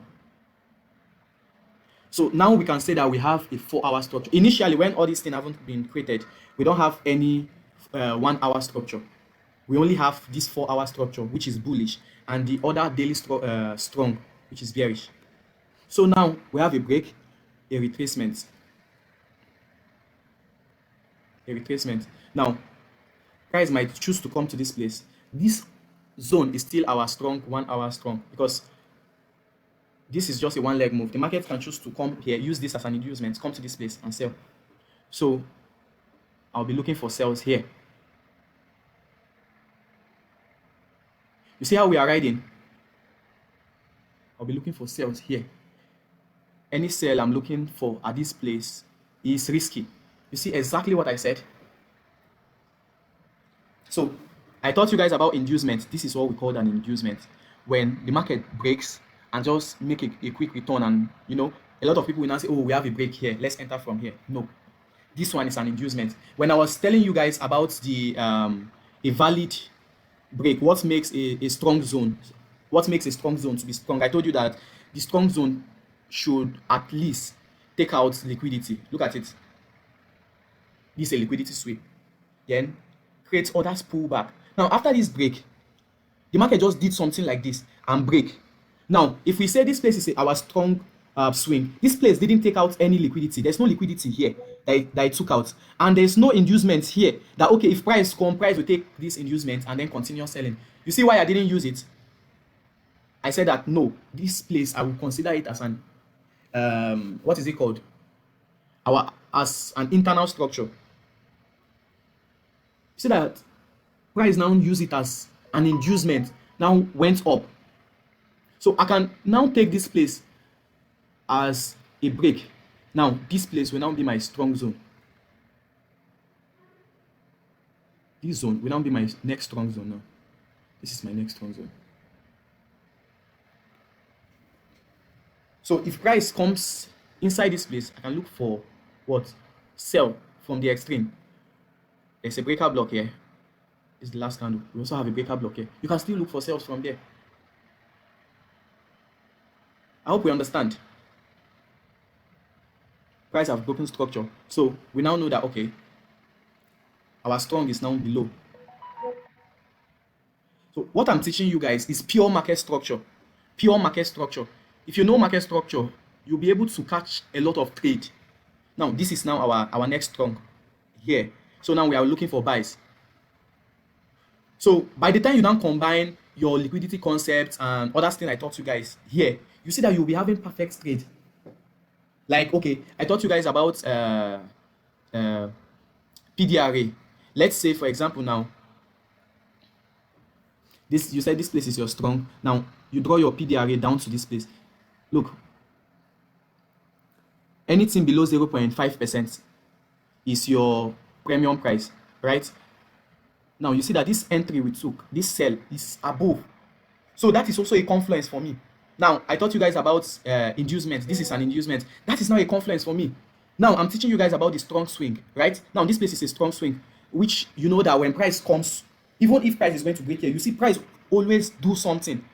So now we can say that we have a 4 hour structure. Initially, when all these things haven't been created, we don't have any 1 hour structure. We only have this 4 hour structure, which is bullish, and the other daily strong, which is bearish. So now we have a break, a retracement. Now, price might choose to come to this place. This zone is still our strong 1 hour strong, because this is just a one leg move. The market can choose to come here, use this as an inducement, come to this place and sell. So I'll be looking for sales here. You see how we are riding? I'll be looking for sales here. Any sell I'm looking for at this place is risky. You see exactly what I said? So I taught you guys about inducement. This is what we call an inducement. When the market breaks and just make a quick return, and a lot of people will now say, oh, we have a break here, let's enter from here. No, this one is an inducement. When I was telling you guys about the a valid break, what makes a strong zone, what makes a strong zone to be strong, I told you that the strong zone should at least take out liquidity. Look at it. This is a liquidity sweep. Then create others pullback. Now after this break, the market just did something like this and break. Now if we say this place is our strong swing, this place didn't take out any liquidity. There's no liquidity here that it took out, and there's no inducement here that, okay, if price come, price will take this inducement and then continue selling. You see why I didn't use it? I said that no, this place I will consider it as an what is it called, as an internal structure. See that price now use it as an inducement, now went up. So I can now take this place as a break. Now this place will now be my strong zone. This zone will now be my next strong zone. Now this is my next strong zone. So if price comes inside this place, I can look for what? Sell from the extreme. There's a breaker block here. This is the last candle. We also have a breaker block here. You can still look for sales from there. I hope we understand. Price have broken structure. So we now know that, okay, our strong is now below. So what I'm teaching you guys is pure market structure. Pure market structure. If you know market structure, you'll be able to catch a lot of trade. Now, this is now our next strong here. So now we are looking for buys. So by the time you now combine your liquidity concepts and other things I taught you guys here, you see that you'll be having perfect trade. Like, okay, I taught you guys about PDRA. Let's say, for example, now, you said this place is your strong. Now, you draw your PDRA down to this place. Look, anything below 0.5% is your premium price, right? Now, you see that this entry we took, this sell is above. So that is also a confluence for me. Now, I taught you guys about inducement. This is an inducement. That is now a confluence for me. Now, I'm teaching you guys about the strong swing, right? Now, this place is a strong swing, which you know that when price comes, even if price is going to break here, you see price always do something.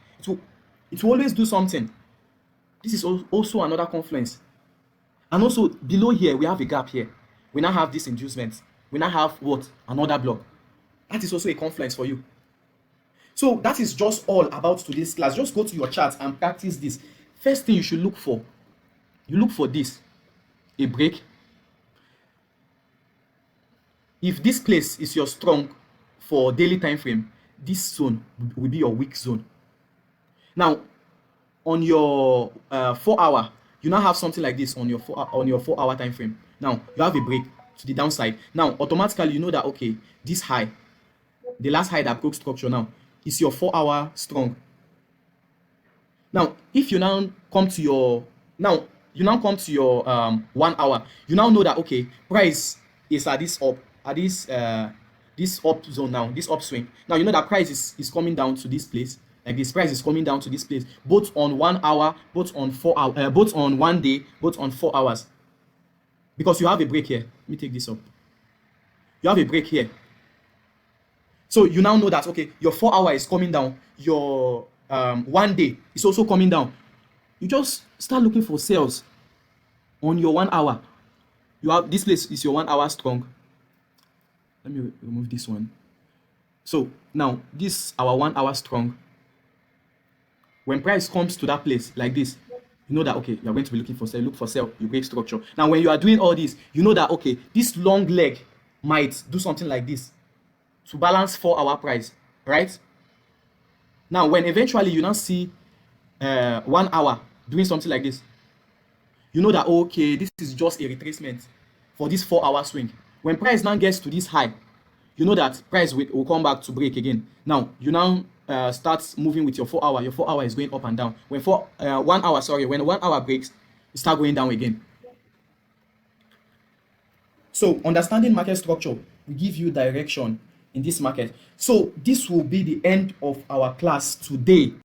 It will always do something. This is also another confluence. And also, below here, we have a gap here. We now have this inducement. We now have what? Another block. That is also a confluence for you. So that is just all about today's class. Just go to your chart and practice this. First thing you should look for, you look for this, a break. If this place is your strong for daily time frame, this zone will be your weak zone. Now, on your 4 hour, you now have something like this on your 4 hour time frame. Now you have a break to the downside. Now automatically you know that, okay, this high, the last high that broke structure now, is your 4 hour strong. Now if you now come to your 1 hour, you now know that, okay, price is at this up zone now, this upswing. Now you know that price is coming down to this place. Like this price is coming down to this place, both on 1 hour, both on 4 hours, both on 1 day, both on 4 hours. Because you have a break here. Let me take this up. You have a break here. So you now know that, okay, your 4 hour is coming down, your 1 day is also coming down. You just start looking for sales on your 1 hour. You have this place is your 1 hour strong. Let me remove this one. So now this our 1 hour strong. When price comes to that place like this, you know that, okay, you're going to be looking for sell. Look for sell, you break structure. Now when you are doing all this, you know that, okay, this long leg might do something like this. to balance 4 hour price, right? Now, when eventually you now see 1 hour doing something like this, you know that okay, this is just a retracement for this 4 hour swing. When price now gets to this high, you know that price will come back to break again. Now you now start moving with your 4 hour. Your 4 hour is going up and down. When 1 hour, sorry, when 1 hour breaks, you start going down again. So understanding market structure will give you direction in this market. So this will be the end of our class today.